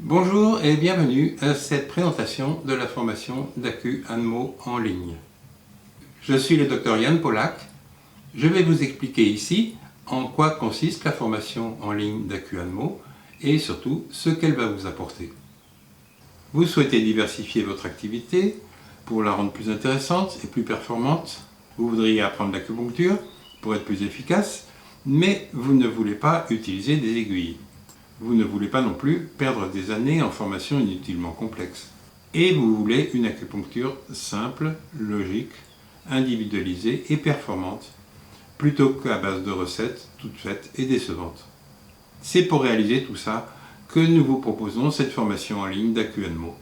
Bonjour et bienvenue à cette présentation de la formation d'AcuAnmo en ligne. Je suis le Dr Jan Polak. Je vais vous expliquer ici en quoi consiste la formation en ligne d'AcuAnmo et surtout ce qu'elle va vous apporter. Vous souhaitez diversifier votre activité pour la rendre plus intéressante et plus performante. Vous voudriez apprendre l'acupuncture pour être plus efficace, mais vous ne voulez pas utiliser des aiguilles. Vous ne voulez pas non plus perdre des années en formation inutilement complexe. Et vous voulez une acupuncture simple, logique, individualisée et performante, plutôt qu'à base de recettes toutes faites et décevantes. C'est pour réaliser tout ça que nous vous proposons cette formation en ligne d'AcuAnmo.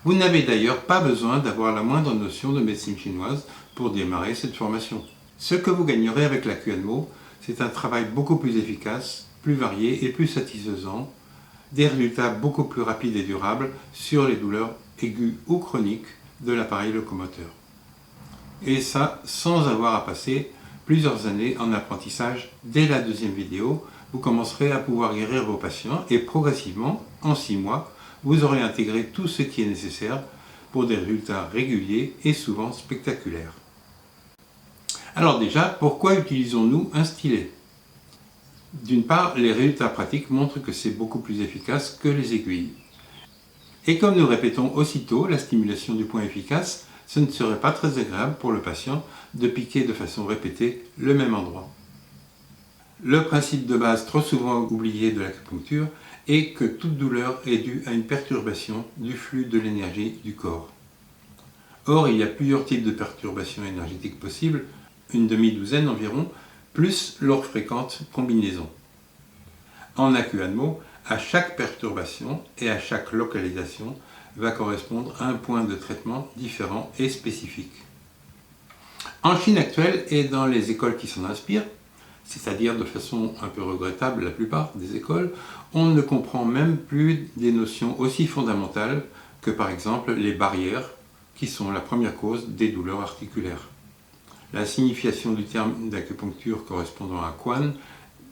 Vous n'avez d'ailleurs pas besoin d'avoir la moindre notion de médecine chinoise pour démarrer cette formation. Ce que vous gagnerez avec l'AcuAnmo, c'est un travail beaucoup plus efficace, plus varié et plus satisfaisant, des résultats beaucoup plus rapides et durables sur les douleurs aiguës ou chroniques de l'appareil locomoteur. Et ça, sans avoir à passer plusieurs années en apprentissage. Dès la deuxième vidéo, vous commencerez à pouvoir guérir vos patients et progressivement, en 6 mois, vous aurez intégré tout ce qui est nécessaire pour des résultats réguliers et souvent spectaculaires. Alors déjà, pourquoi utilisons-nous un stylet ? D'une part, les résultats pratiques montrent que c'est beaucoup plus efficace que les aiguilles. Et comme nous répétons aussitôt la stimulation du point efficace, ce ne serait pas très agréable pour le patient de piquer de façon répétée le même endroit. Le principe de base trop souvent oublié de l'acupuncture est que toute douleur est due à une perturbation du flux de l'énergie du corps. Or, il y a plusieurs types de perturbations énergétiques possibles, une demi-douzaine environ, plus leur fréquente combinaison. En AcuAnmo, à chaque perturbation et à chaque localisation va correspondre à un point de traitement différent et spécifique. En Chine actuelle et dans les écoles qui s'en inspirent, c'est-à-dire de façon un peu regrettable la plupart des écoles, on ne comprend même plus des notions aussi fondamentales que par exemple les barrières qui sont la première cause des douleurs articulaires. La signification du terme d'acupuncture correspondant à Quan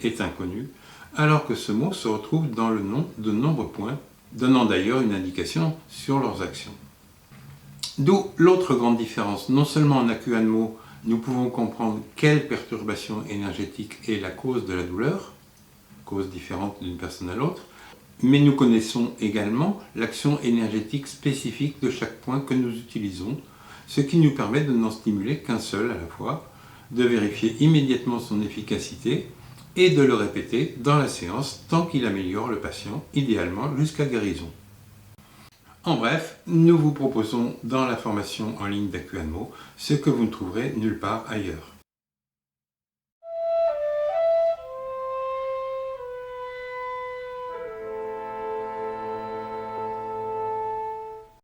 est inconnue, alors que ce mot se retrouve dans le nom de nombreux points, donnant d'ailleurs une indication sur leurs actions. D'où l'autre grande différence. Non seulement en AcuAnmo, nous pouvons comprendre quelle perturbation énergétique est la cause de la douleur, cause différente d'une personne à l'autre, mais nous connaissons également l'action énergétique spécifique de chaque point que nous utilisons, ce qui nous permet de n'en stimuler qu'un seul à la fois, de vérifier immédiatement son efficacité et de le répéter dans la séance tant qu'il améliore le patient, idéalement jusqu'à guérison. En bref, nous vous proposons dans la formation en ligne d'AcuAnmo ce que vous ne trouverez nulle part ailleurs.